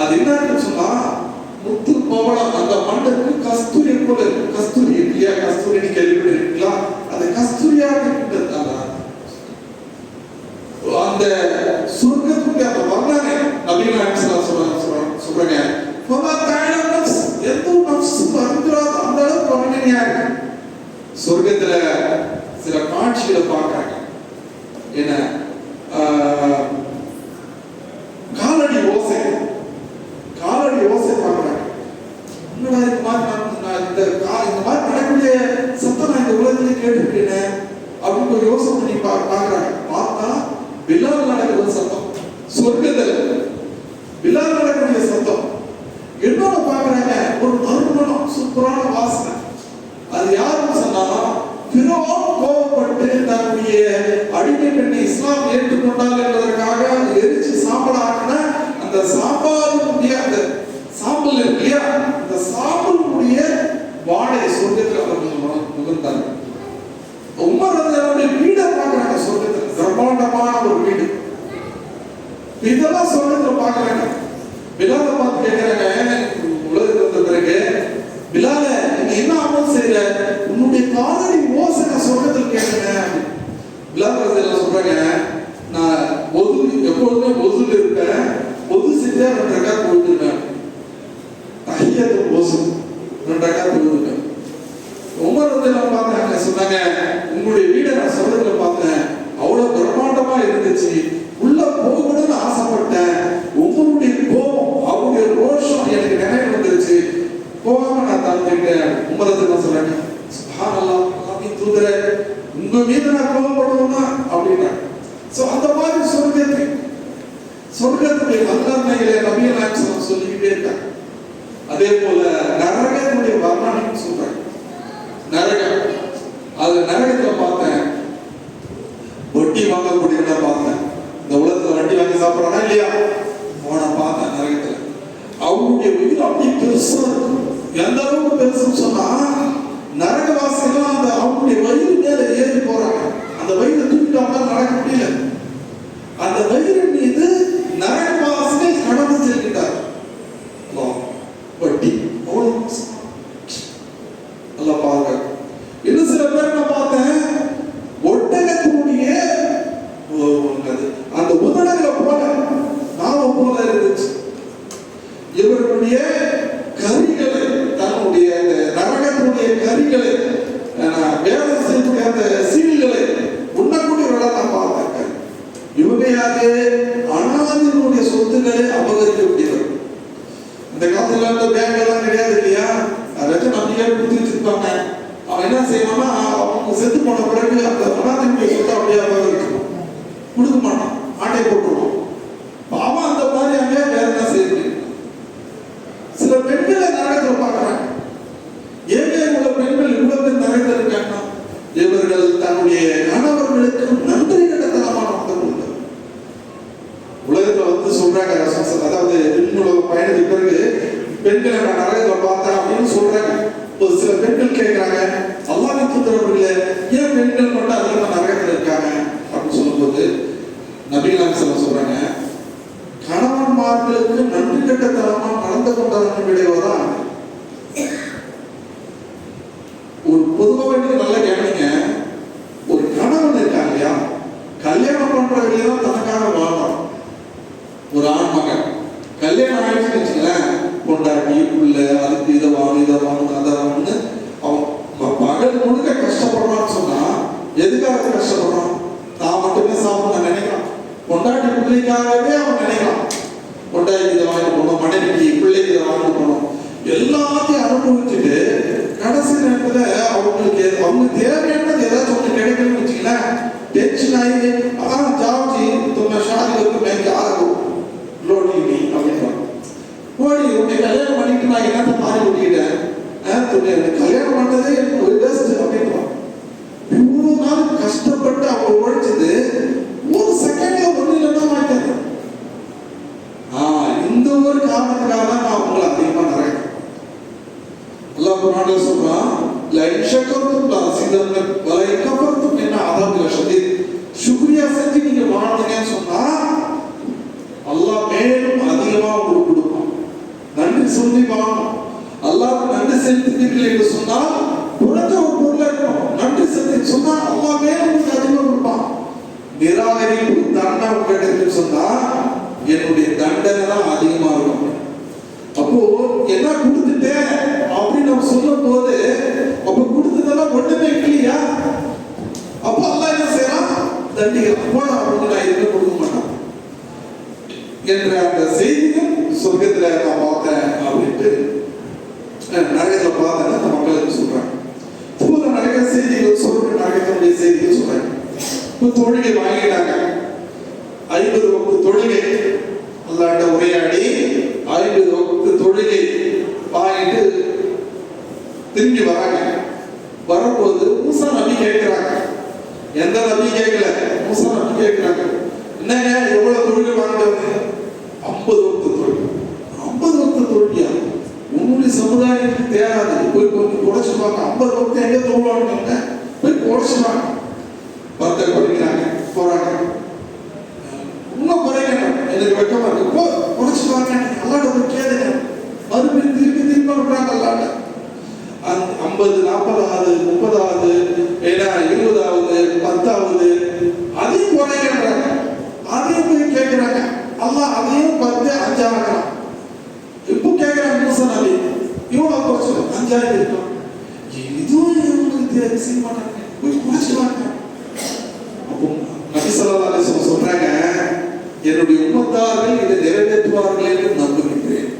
அது என்னன்னு சொன்னா முத்து பவளம், அந்த மண்ணுக்கு கஸ்தூரி போல இருக்கு. கஸ்தூரி இல்லையா, கஸ்தூரி கேள்விப்பட்டிருக்கீங்களா? அந்த கஸ்தூரியாக இருக்கின்றது. அந்த சொர்க்கத்துடைய அந்த வர்ணனை நபிகள் நாயகம் ஸல்லல்லாஹு அலைஹி வஸல்லம் சொல்றாங்க, அந்த அளவுக்கு வர்ணனையா இருக்கு. சொர்க்கத்துல சில காட்சிகளை பார்க்கறாங்க. என்ன? காலடி ஓசை பார்க்கறாங்க. என்னடா இந்த மாதிரி நடக்கக்கூடிய சத்தம் நான் இந்த உலகத்துல கேட்டிருக்கேன் அப்படின்னு ஒரு யோசனை பண்ணி பார்க்கறாங்க. பார்த்தா பிலால் நடக்கிற சத்தம், சொர்க்கத்துல பிலால் நடக்கக்கூடிய சத்தம். என்னோட பாக்குறாங்க, ஒரு நறுமணம், சூப்பரான வாசனை. அது யாருன்னு சொன்னா, ஃபிரௌன் கோபப்பட்டு தன்னுடைய அடிமை பெண்ணை இஸ்லாம் ஏற்றுக்கொண்டால் என்பதற்காக எரிச்சு சாம்பல் ஆக்கின அந்த சாம்பாருடைய அந்த சாம்பல் இருக்கு இல்லையா, அந்த சாம்பலுடைய வாடை சொர்க்கத்தில் அவர்கள் முகந்தார்கள். உமர் ரலியல்லாஹு வீடை பார்க்கறாங்க. சொர்க்கத்தில் பிரம்மாண்டமான ஒரு வீடு. இதெல்லாம் சொர்க்கத்தில் பார்க்கறாங்க. பிலாலை பார்த்து கேட்கிறாங்க, உலகத்துக்கு வந்த பிறகு, பிலாலை நீங்க என்ன அமல் செய்யற? உன்னுடைய காலடி ஓசை நான் சொர்க்கத்தில் கேட்கிறேன். பிலால் ரலியல்லாஹு சொல்றாங்க, நான் எப்பொழுதுமே ஒதுல இருப்பேன், ஒது செஞ்சா 2 ரக்காத் தொழுதுருவேன். தஹிய்யத்துல் ஒது 2 ரக்காத் தொழுதுருவேன். உமர் ரலியல்லாஹு பார்த்தாங்க, சொன்னாங்க, உங்களுடைய வீடை நான் சொர்க்கத்தில் பார்த்தேன், அவ்வளவு பிரம்மாண்டமா இருந்துச்சு, உள்ள போகணும்னு ஆசைப்பட்டேன். உங்களுடைய கோபம், அவருடைய ரோஷம் எனக்கு நினைவு வந்துருச்சு, போகாம நான் தந்துட்டேன். உமர் ரலியல்லாஹு சொல்றாங்க, சுப்ஹானல்லாஹ், அல்லாஹ்வின் தூதரே, உங்க மீது நான் கோபப்படுவேனா அப்படின்னா. சோ அந்த மாதிரி சொர்க்கத்துடைய வல்லமைகளை நபிகள் நாயகம் சொல்லிக்கிட்டே இருக்காங்க. அதே போல நரகத்துடைய வர்ணனைன்னு சொல்றாங்க. நரகம், அது நரகத்துல பார்த்தேன், வட்டி வாங்கக்கூடியவன பார்த்தேன். இந்த உலகத்துல வட்டி வாங்கி சாப்பிடறானா இல்லையா, அவனை பார்த்தேன் நரகத்துல. அவனுடைய உயிர் அப்படி பெருசா இருக்கும். எந்த அளவுக்கு பெருசுன்னு சொன்னா நரகவாசிகள் அந்த அவங்களுடைய வயிறு மேல ஏறி போறாங்க. அந்த வயிறு தூக்கிட்டாங்க, நடக்க முடியல. அந்த வயிறு மீது நரகவாசிகள் கடந்து செல்கின்றார். வட்டி நல்லா பாருங்க. இன்னும் சில பேர் நான் பார்த்தேன், ஒட்டகத்தினுடைய அந்த உதடுகளை போல நாம போல இருந்துச்சு. இவர்களுடைய கரிகளை, தன்னுடைய நரகத்தினுடைய கரிகளை, வேலை செய்யக்கூடிய அந்த சீல்களை உண்ணக்கூடியவர்களை நான் பார்த்தேன். இவங்க யாரு? அனாதினுடைய சொத்துக்களை அபகரிக்கக்கூடியவர். இந்த காலத்துல அந்த பேங்க் எல்லாம் கிடையாது இல்லையா? அதாச்சும் நம்பிக்கை கொடுத்து வச்சிருப்பாங்க. அவன் என்ன செய்வான்னா, அவங்க செத்து போன பிறகு அந்த அனாதினுடைய சொத்தை அப்படியே அபகரிக்கணும், கொடுக்க மாட்டான், ஆட்டை போட்டுருவான். அவன் அந்த மாதிரி அங்கே வேற என்ன செய்ய முடியும்? சில பெண்களை நரகத்தில் பார்க்கிறாங்க. ஏழை உள்ள பெண்கள் இவ்வளவு நரகத்தில் இருக்காங்கன்னா, இவர்கள் தன்னுடைய கணவர்களுக்கு நன்றி கடத்தனமான நடந்து உலகத்துல வந்து சொல்றாங்க. அதாவது பெண்களோட பயணத்துக்கு பிறகு பெண்களை நான் நரகத்தில் பார்த்தேன் அப்படின்னு சொல்றாங்க. ஒரு சில பெண்கள் கேட்கிறாங்க, அல்லாஹ்வின் தூதரவர்களே, ஏன் பெண்கள் மட்டும் அதிகமாக நரகத்தில் இருக்காங்க அப்படின்னு சொல்லும்போது நபிகள் சொல்றாங்க, கணவன்மார்களுக்கு நன்றி கட்டத்தனமா நடந்து கொண்டதன் விளைவுதான். ஒரு பொதுவாக நல்ல கேட்டீங்க, ஒரு கணவன் இருக்காங்க இல்லையா, கல்யாணம் பண்றவங்களே தான் தனக்காக வாழலாம். ஒரு ஆண் மகன் கல்யாணம் ஆயிடுச்சுன்னு வச்சுங்களேன், கொண்டாட்டி புள்ள அதுக்கு இதை வாங்க அதை வாங்கன்னு அவன் பகல் முழுக்க கஷ்டப்படுறான்னு சொன்னா எதுக்காக கஷ்டப்படுறான்? தான் மட்டுமே சாப்பிட நினைக்கிறான். கொண்டாட்டி பிள்ளைக்காகவே அவன் நினைக்கிறான், கொண்டாட்டி இதை வாங்கி போகணும், மனைவிக்கு பிள்ளைக்கு இதை வாங்கி போகணும், எல்லாத்தையும் அனுபவிச்சுட்டு கடைசி நேரத்துல அவங்க தேவையானது ஏதாச்சும் ஒண்ணு கிடைக்கணும்னு வச்சுங்களேன், டென்ஷன் ஆகி ஜாப்ஜி தும்மை ஷாதிக்கு மேய்க்கு ஆகும் லோடி நீ அப்படின்னு ஓடி உன்னை கல்யாணம் பண்ணிட்டு நான் என்னத்தை மாறி ஓட்டிக்கிட்டேன், கல்யாணம் பண்ணதே எனக்கு ஒரு பெஸ்ட் அப்படின்னு. இவ்வளவு நாள் கஷ்டப்பட்டு அவங்க உழைச்சது ஒரு செகண்ட்ல ஒண்ணு இல்லைன்னா மாட்டாங்க. இந்த ஒரு காரணத்துக்காக தான் நான் உங்களை அதிகமா நிறைய அல்லாஹ் குர்ஆன்ல சொல்றான், லைன் ஷக்கர்தும் லஸிதன்னக் வலை கஃபர்தும் இன் அஸாபில் ஷதீத். சுக்ரியா செஞ்சு நீங்க வாழ்ந்தீங்கன்னு சொன்னா அல்லாஹ் மேலும் அதிகமா உங்களுக்கு கொடுப்பான். நன்றி சொல்லி வாழணும். அல்லாஹ்வுக்கு நன்றி செலுத்துவீர்கள் என்று சொன்னால் உனக்கு ஒரு பொருள் இருக்கும், நன்றி செலுத்தி சொன்னா அல்லாஹ் மேலும் உங்களுக்கு அதிகமா கொடுப்பான். நிராகரிப்பு தண்டனை கிடைக்குன்னு சொன்னா என்னுடைய தண்டனை தான் அதிகமா இருக்கும். அப்போ என்ன கொடுத்துட்டேன் அப்படின்னு நம்ம சொல்லும் போது அப்ப கொடுத்ததெல்லாம் ஒண்ணுமே இல்லையா? அப்போ அல்லாஹ் என்ன செய்யறான்? தண்டிக்கிறான். போனா அவங்க நான் எதுவுமே கொடுக்க மாட்டான் என்ற அந்த செய்தியும் சொர்க்கத்துல நான் பார்த்தேன் அப்படின்ட்டு நரகத்துல பார்த்தேன்னு அந்த மக்களுக்கு சொல்றாங்க. இப்போ நரக செய்திகள் சொர்க்க நரகத்தினுடைய செய்திகள் சொல்றாங்க. இப்போ தொழுகை வாங்கிட்டாங்க, 50 வக்து தொழுகை அல்லாஹ்ட்ட உரையாடி 50 வக்து தொழுகை வாங்கிட்டு திரும்பி வராங்க. வரும்போது மூசா நபி கேட்கிறாங்க, எந்த நபி கேட்கல, மூசா நபி கேட்கிறாங்க, என்னங்க எவ்வளவு தொழுகை வாங்கிட்டு 50 வக்து தொழுகை. 50 வக்து தொழுகையா? உன்னுடைய சமுதாயத்துக்கு தேராது, போய் கொஞ்சம் குறைச்சுப்பாங்க. 50 வக்து எங்க தொழுவாங்க, போய் குறைச்சுப்பாங்க. 10 குறைக்கிறாங்க, போறாங்க. இன்னும் குறைக்கணும், எனக்கு வெக்கமா இருக்கு, போ குறைச்சுப்பாங்க. அல்லாட்ட போய் கேளுங்க, மறுபடியும் திருப்பி திருப்பி விடுறாங்க அல்லாட்ட. 50, 40வது, 30வது, 20வது, 10வது அதையும் குறைக்கிறாங்க. அதையும் போய் கேட்கிறாங்க. அல்லாஹ் அதையும் 10, 5 ஆகிறான். இப்போ கேட்கிறாங்க மூசா நபி, இவ்வளவு குறைச்சு 5 இருக்கும். இதுவும் இவங்களுக்கு செய்ய மாட்டாங்க, போய் குறைச்சுவாங்க. அப்போ நபி ஸல்லல்லாஹு அலைஹி வஸல்லம் சொல்றாங்க, என்னுடைய உம்மத்தார்கள் இதை நிறைவேற்றுவார்கள் என்று நம்புகிறேன்.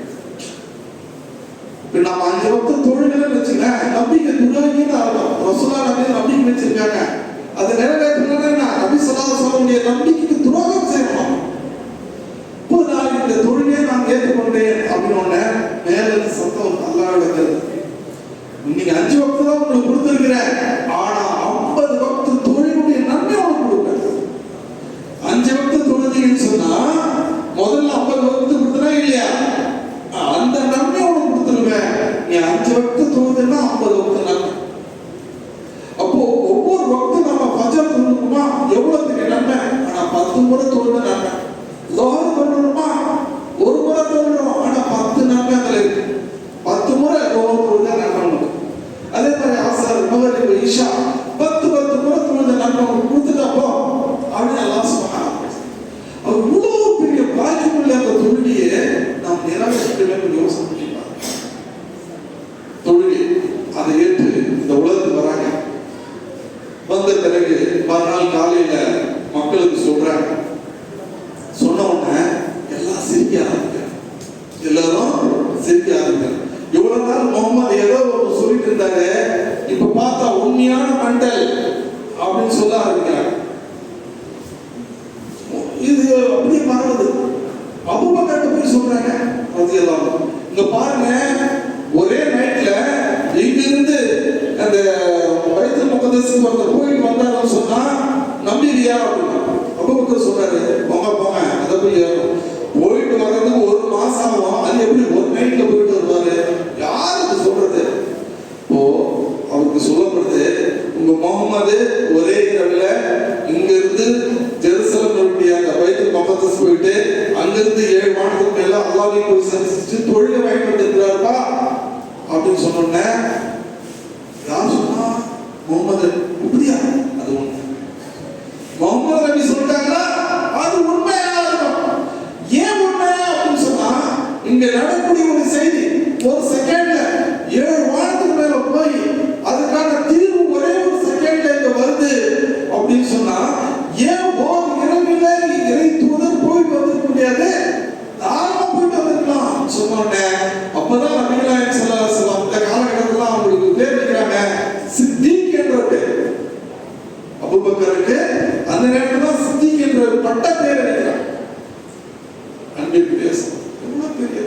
இப்ப நம்ம 5 வக்து தொழுகைன்னு வச்சுங்க, நம்பிக்கை துராகின்னு அர்த்தம். ரசூலுல்லாஹ் நபி நம்பிக்கை வச்சிருக்காங்க, அதை நிறைவேற்றணும்னா நபி ஸல்லல்லாஹு அலைஹி வஸல்லம் நம்பிக்கைக்கு துரோகம் செய்யணும். இப்போ நான் இந்த தொழுகையை நான் ஏற்றுக்கொண்டேன் அப்படின்னு மேல சத்தம் அல்லாஹ்வுடைய, நீங்க 5 வக்து தான் உங்களுக்கு கொடுத்திருக்கிறேன், ஆனா 50 வக்து தொழுகையுடைய நன்மை உங்களுக்கு கொடுப்பேன். 5 வக்து தொழுகைன்னு சொன்னா முதல்ல 50 வக்து கொடுத்தனா இல்லையா, அந்த நன்மை உனக்கு கொடுத்துருவேன். நீ 5 முறை தொழுத நன்மை. லோஹர் தொழுறோமா, ஒரு முறை தொழுறோம், ஆனா 10 நன்மை அதுல இருக்கு. 10 முறை லோஹர் தொழுத நன்மை. அதே மாதிரி அஸ்ர், மக்ரிப், இஷா 10 முறை தொழுத நன்மை கொடுத்துட்டப்போ அப்படின்னு அல்லாஹ் சுப்ஹானஹு வ தஆலா அவ்வளவு பெரிய பாக்கியமுள்ள அந்த தொழுகையை நாம் நிராகரிக்கவே யோசனை பண்ணி பாருங்க. தொழுகை அதை ஏற்று இந்த உலகத்துக்கு வராங்க. வந்த பிறகு மறுநாள் காலையில மக்களுக்கு சொல்றாங்க. சொன்ன உடனே எல்லாம் சிரிக்க ஆரம்பிக்கிறாங்க. எல்லாரும் சிரிக்க ஆரம்பிக்கிறாங்க. இவ்வளவு நாள் முகமது ஏதோ ஒன்று சொல்லிட்டு இருந்தாரு, இப்ப பார்த்தா உண்மையான மண்டல் அப்படின்னு சொல்ல ஆரம்பிக்கிறாங்க. இது அப்படியே பரவுது. அபூபக்கர் போய் சொல்றாங்க, ரலியல்லாஹு அன்ஹு, இங்க பாருங்க, ஒரே நைட்ல இங்கிருந்து அந்த பைத்துல் முகத்தஸுக்கு ஒருத்தர் போயிட்டு வந்தாருன்னு சொன்னா நம்பிக்கையா அப்படின்னா அபூபக்கர் சொல்றாரு, போங்க அதை போய் போயிட்டு வர்றதுக்கு 1 மாசம் ஆகும். அது எப்படி ஒரு நைட்ல போயிட்டு வருவாரு? யாருக்கு சொல்றது? ஓ அவருக்கு சொல்லப்படுது, உங்க முகமது ஒரே இரவுல இங்க இருந்து ஜெருசலம் அந்த பைத்துல் முகத்தஸ் போயிட்டு அங்கிருந்து 7 வானத்துக்கு மேல அல்லாஹ்வை போய் சந்திச்சு தொழுகை வாங்கிட்டு வந்திருக்கிறாருப்பா அப்படின்னு சொன்னோன்னே யார் சொன்னா? முகமது. அப்படியா? அது உண்மை. முகமது நபி சொல்லிட்டாங்களா? அது உண்மையா இருக்கும். ஏன் உண்மை அப்படின்னு சொன்னா, இங்க நடக்கக்கூடிய ஒரு செய்தி ஒரு செகண்ட்ல 7 வானத்துக்கு மேல போய் அதுக்கான தீர்வு ஒரே ஒரு செகண்ட்ல இங்க வருது அப்படின்னு சொன்னா, ஏன் போர் இரவில இறை தூதர் போயிட்டு வந்துருக்க முடியாது? தாராளமா போயிட்டு வந்துருக்கலாம் சொன்னோன்னே அப்பதான் நபிகள் நாயகம் ஸல்லல்லாஹு அலைஹி வஸல்லம் இந்த காலகட்டத்தில் அவங்களுக்கு பேர் வைக்கிறாங்க, சித்திக் என்ற பேர். அபூபக்கருக்கு அந்த நேரத்துல சித்திக் என்ற பட்ட பேர் வைக்கிறாங்க. அன்பிற்கு எவ்வளவு பெரிய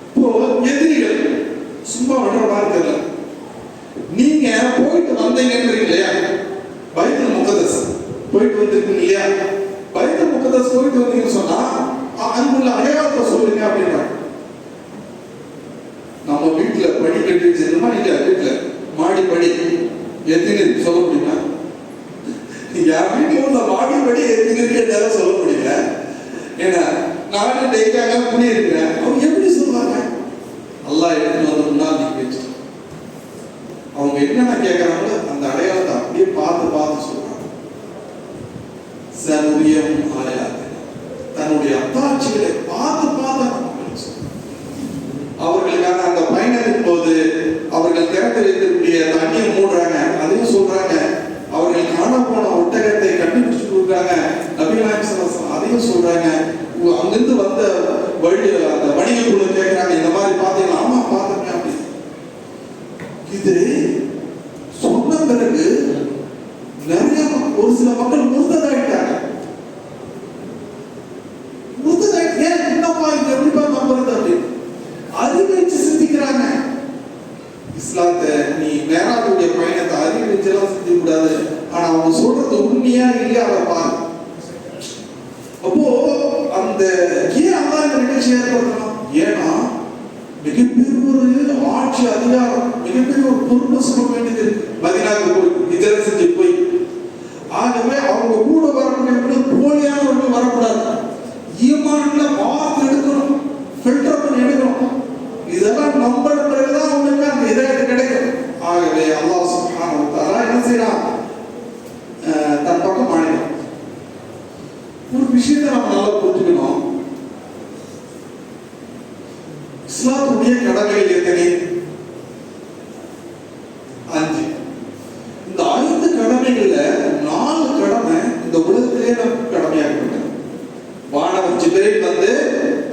இப்போ எதிரிகள் சும்மா வர்ற வார்த்தை. நீங்க போயிட்டு வந்தீங்கன்றீங்க இல்லையா, பைத்துல் முகத்தஸ் போயிட்டு வந்திருக்கீங்க இல்லையா, பைத்துல் முகத்தஸ் போயிட்டு வந்தீங்கன்னு சொன்னா அங்குள்ள அடையாளத்தை சொல்லுங்க அப்படின்னா, நம்ம வீட்டுல படி கட்டி வச்சிருந்தோமா, நீங்க வீட்டுல மாடி படி எத்தனை சொல்ல முடியுமா? யார் வீட்டுல உள்ள மாடி படி எத்தனை சொல்ல முடியல. ஏன்னா நானும் டெய்க்காக குடியிருக்கிறேன், அவங்க எப்படி சொல்லுவாங்க? அல்லாஹ் எடுத்துட்டு வந்து முன்னாள் நீங்க வச்சு அவங்க என்னென்ன கேட்கறாங்களோ அந்த அடையாளத்தை அப்படியே பார்த்து சொல்றாங்க. சனுரியம் ஆயாது, தன்னுடைய அத்தாட்சிகளை பார்த்து அவர்களுக்கான அந்த பயணத்தின் போது அவர்கள் திறந்து வைக்கக்கூடிய தண்ணியை மூடுறாங்க, அதையும் சொல்றாங்க. அவர்கள் காண போன ஒட்டகத்தை கண்டுபிடிச்சு கொடுக்குறாங்க, நபிகள் நாயகம் ஸல்லல்லாஹு அலைஹி வஸல்லம் அதையும் சொல்றாங்க. அங்கிருந்து வந்த வழி அந்த வணிக குழு கேட்கிறாங்க, இந்த மாதிரி பார்த்தீங்கன்னா, ஆமா பார்த்தேன் அப்படி. இது சொன்ன பிறகு நிறைய ஒரு சில மக்கள் முர்த்ததாயிட்டாங்க. ஏன் என்னப்பா இது எப்படிப்பா நம்புறது அப்படின்னு அறிவு வச்சு சிந்திக்கிறாங்க. இஸ்லாத்தை நீ மேராஜுடைய பயணத்தை அறிவு வச்செல்லாம் சிந்திக்க கூடாது, ஆனா அவங்க சொல்றது உண்மையா இல்லையா அதை பாரு. அப்போ அந்த ஏன் அல்லாஹ் இந்த நிகழ்ச்சி ஏற்படுத்தலாம்? ஏன்னா மிகப்பெரிய ஒரு ஆட்சி அதிகாரம், மிகப்பெரிய ஒரு பொறுப்பு சொல்ல வேண்டியது இருக்கு. மதீனாவுக்கு போய் ஹிஜ்ரத் செஞ்சு போய், ஆகவே அவங்க கூட வரக்கூடிய போலியானவர்கள் வரக்கூடாது. ஈமான்ல பார்த்து எடுக்கணும், ஃபில்டர் பண்ணி எடுக்கணும். இதெல்லாம் நம்பின பிறகுதான் அவங்களுக்கு அந்த இதயத்து கிடைக்கும். ஆகவே அல்லாஹ் சுப்ஹானஹு வ தஆலா என்ன செய்யறான்? தன் பக்கம் மாறினான். ஒரு விஷயத்தை நம்ம நல்லா புரிஞ்சுக்கணும். இஸ்லாத்துடைய கடமைகள் எத்தனை? 5. இந்த 5 கடமைகள்ல 4 கடமை இந்த உலகத்திலே நமக்கு கடமையாக்கப்பட்டது. வானவர் ஜிப்ரீல் வந்து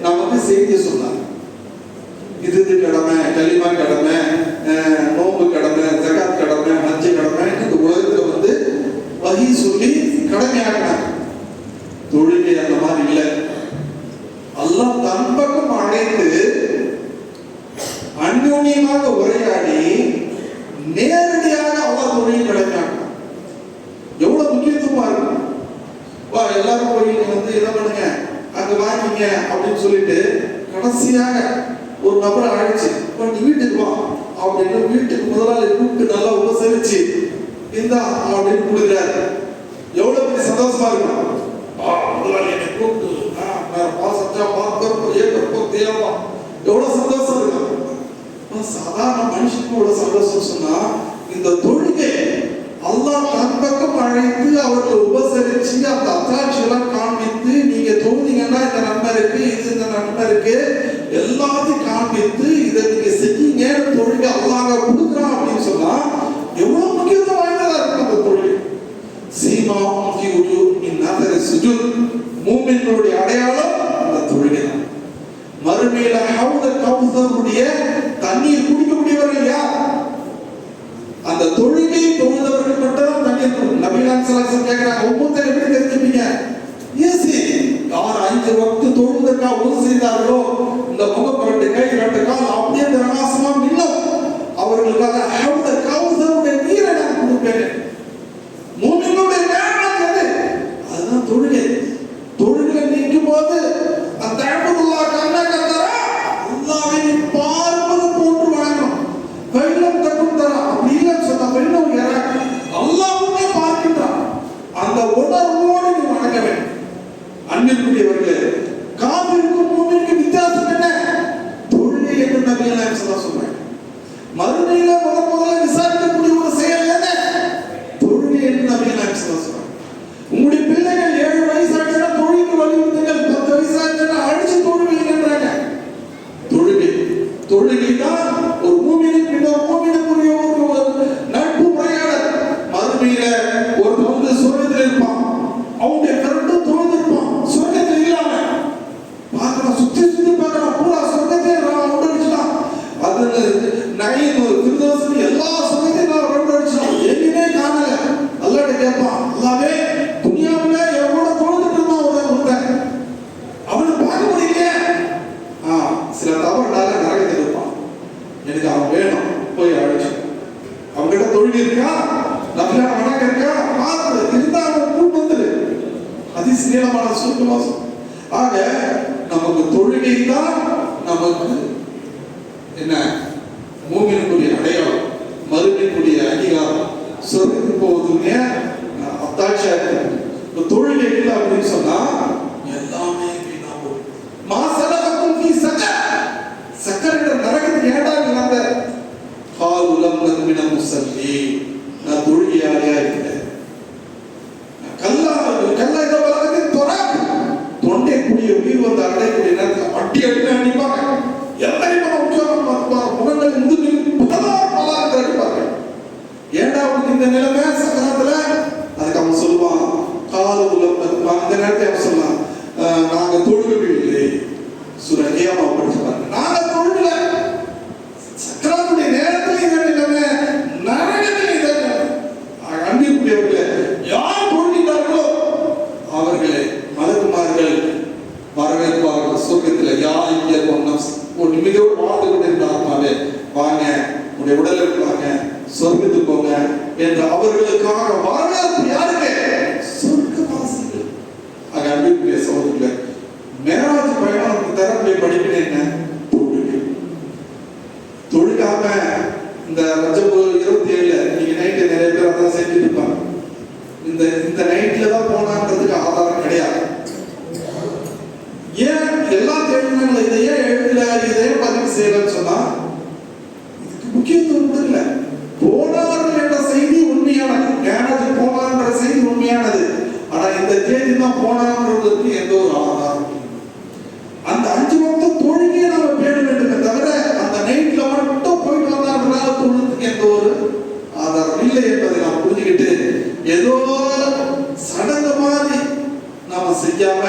நமக்கு செய்தி சொன்னார். இது கடமை, கலிமா கடமை, நோன்பு கடமை, ஜகாத் கடமை, ஹஜ் கடமை, இந்த உலகத்துல வந்து வஹி சொல்லி கடமையாக்கினாங்க. தொழுகை அந்த மாதிரி இல்லை. அல்லாஹ் தன் பக்கம் அழைத்து அந்யோன்யமாக உரையாடி நேரடியாக அல்லாஹ் தொழுகை கடமையாக்கினான். எவ்வளவு முக்கியத்துவமா இருக்கும். வா எல்லாரும் போய் வந்து என்ன பண்ணுங்க, அங்க வாங்கிங்க அப்படின்னு சொல்லிட்டு கடைசியாக ஒரு நபரை அழைச்சு நீ வீட்டுக்கு வா அப்படின்னு வீட்டுக்கு முதலாளி கூப்பிட்டு நல்லா உபசரிச்சு இந்தா அப்படின்னு கொடுக்குறாரு. எவ்வளவு பெரிய சந்தோஷமா இருக்கும். முதலாளி என்னை கூப்பிட்டு எவ்வளவு சந்தோஷம் இருக்கு. சாதாரண மனுஷனுக்கு இவ்வளவு சந்தோஷம் சொன்னா, இந்த தொழுகை அல்லாஹ் தன் பக்கம் அழைத்து அவர்களை உபசரிச்சு அந்த அத்தாட்சியெல்லாம் காண்பித்து, நீங்க தொழுதீங்கன்னா இந்த நன்மை இருக்கு, இது இந்த நன்மை இருக்கு, எல்லாத்தையும் காண்பித்து இதை நீங்க செஞ்சீங்க தொழுகை அல்லாஹ் கொடுக்குறான் அப்படின்னு சொன்னா எவ்வளவு முக்கியத்துவம் வாய்ந்ததா இருக்கு அந்த தொழுகை. சீமா சுஜூத், மூமின்களுடைய அடையாளம் அந்த தொழுகை தான். மறுமையில ஹவுத கௌசருடைய தண்ணீர் குடிக்கக்கூடியவர்கள் யார்? அந்த தொழுகை தொழுதவர்கள் மட்டும் தான் தண்ணீர் குடிக்கும். நபிகள் ஸல்லல்லாஹு கேக்குறாங்க, உம்மத்தை எப்படி தெரிஞ்சுப்பீங்க? ஈஸி. யார் 5 வக்து தொழுதற்காக உது செய்தார்களோ, இந்த முகம் 2 கை 2 கால் அப்படியே பிரகாசமா மின்னும், அவர்களுக்காக ஹவுத கௌசருடைய நீரை நான் கொடுப்பேன். மூமின்களுடைய நேரம் எது? அதுதான் தொழுகை. தொழுகை நீக்கும் போது அந்த அல்லாஹ் கண்ண கத்தரா அல்லாஹ்வை பார்ப்பது போன்று வணங்கணும். கைலம் தக்கும் தரா அப்படி இல்லைன்னு சொன்னா பெண்ணும் யாராக்கு அல்லாஹ்வை பார்க்கின்றான் அந்த உணர்வோடு நீ வணங்க வேண்டும். அன்பிற்குரியவர்களே, காபிருக்கும் மூமினுக்கும் வித்தியாசம் என்ன? தொழுகை என்று நபிகள் நாயகம் ஸல்லல்லாஹு அலைஹி வஸல்லம் மறுமையில முதல்ல விசாரிக்கக்கூடிய ஒரு செயல் என்ன? தொழுகை என்று நபிகள் நாயகம் ஸல்லல்லாஹு அலைஹி வஸல்லம். உங்களுடைய பிள்ளைகள் 7 வயசு ஆச்சுன்னா தொழுகைக்கு வலியுறுத்துங்கள், 10 வயசு ஆச்சுன்னா அடிச்சு தொழுவீங்கன்றாங்க. தொழுகை தான் ஒரு மூமினுக்கு இன்னொரு மூமினுக்குரிய ஒரு நட்பு முறையாளர். மறுமையில ஒரு வந்து சொர்க்கத்தில் இருப்பான், அவனுடைய கரெக்டும் தொழுது இருப்பான், சொர்க்கத்தில் இல்லாம பார்க்கலாம், சுத்தி சுத்தி பார்க்கலாம், பூரா சொர்க்கத்தையே ரவுண்ட் அடிச்சுட்டான். அது திருதோசம் எல்லா சொர்க்கத்தையும் நான் ரவுண்ட் அடிச்சிட்டான், எங்கேயுமே காணல. அல்லாஹ்ட்ட கேட்பான், அல்லாஹ்வே துனியாவுல எவ்வளவு தொழுதுட்டு இருந்தான் ஒருத்தன், அவனை பார்க்க முடியல. சில தவறுனால நரகத்தில் இருப்பான், எனக்கு அவன் வேணும், போய் அழைச்சு. அவங்ககிட்ட தொழுகை இருக்கா, நபியான வணக்கம் இருக்கா, பார்த்து இருந்தா அவன் கூட்டு வந்துரு. அதிசீலமான சுருக்கமாசம். ஆக நமக்கு தொழுகை தான் நமக்கு என்ன மூமினுக்குரிய அடையாளம், மறுமைக்குரிய அங்கீகாரம், சொர்க்கத்துக்கு போவதுங்க அத்தாட்சியா இருக்கு. தொழுகை இல்லை அப்படின்னு சொன்னா எல்லாமே மாசலகக்கும் ஃபீ சக்கர், சக்கர் என்ற நரகத்துக்கு ஏண்டா நீங்க அந்த காலுலம் நன்மின முஸல்லி, நான் தொழுகையாளியா இருக்கிறேன். கல்லா இந்த உலகத்தின் தொராக்கு தொண்டை கூடிய உயிர் வந்து அடையக்கூடிய நேரத்தில் அடி அடிப்பாங்க. எத்தனை பல உற்சாகம் பார்ப்பாங்க, முகங்கள் முதுகில் பலார் அடிப்பாங்க. ஏண்டா அவனுக்கு இந்த நிலைமை சக்கரத்துல? அதுக்கு அவன் சொல்லுவான் காலுலம், அந்த நேரத்தை அவன் சொல்லலாம், நாங்க தொழுகவில்லை. சுரகியாமா படிச்சுப்பாங்க, நாங்க தொழுகல. சக்கரத்துடைய நேரத்தில் இந்த நிலைமை, நரகத்தில் இந்த அன்பிற்குரியவர்களே, யார் தொழுகிறார்களோ அவர்களை மலக்குமார்கள் வரவேற்பார்கள் சொர்க்கத்தில். யார் இங்கே ஒரு நிமிடோடு வாழ்ந்து கொண்டிருந்தார்களே, வாங்க உடைய உடலுக்கு வாங்க, சொர்க்கத்துக்கு போங்க என்று அவர்களுக்காக வரவேற்பு யாருக்கு? சொர்க்கவாசிகள். ஆக அன்பிற்குரிய சகோதரர்களே, மேராஜ் பயணம் தரக்கூடிய படிப்பினை என்ன? தொழுகாம இந்த ரஜபு 27 நீங்க நைட்டு நிறைய பேர் அதான் செஞ்சுட்டு இருப்பாங்க. இந்த நைட்ல தான் போனான்றதுக்கு ஆதாரம் கிடையாது. ஏன் எல்லாம் தெரிஞ்சாங்க, இதை ஏன் எழுதல, இதை பதிவு செய்யலன்னு சொன்னா இதுக்கு முக்கியத்துவம் கொடுக்கல. போனார்கள் என்ற செய்தி உண்மையானது, மேராஜ் போனான்ற செய்தி உண்மையானது. ஆனா இந்த தேதி தான் போனான்றதுக்கு எந்த ஒரு ஆதாரம். அந்த 5 வக்து தொழுகையை நாம பேண வேண்டுமே தவிர அந்த நைட்ல மட்டும் போயிட்டு வந்தாங்கனால தொழுதுக்கு எந்த ஒரு ஆதாரம் இல்லை என்பதை நாம் புரிஞ்சுக்கிட்டு ஏதோ சடங்கு மாதிரி நாம செய்யாம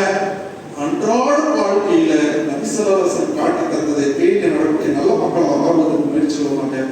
அன்றாட வாழ்க்கையில நபி ஸல்லல்லாஹு அலைஹி வஸல்லம் காட்டி தந்ததை பேணி நடக்கக்கூடிய நல்ல மக்கள் வாழ்வதற்கு முயற்சி செய்ய மாட்டேன்.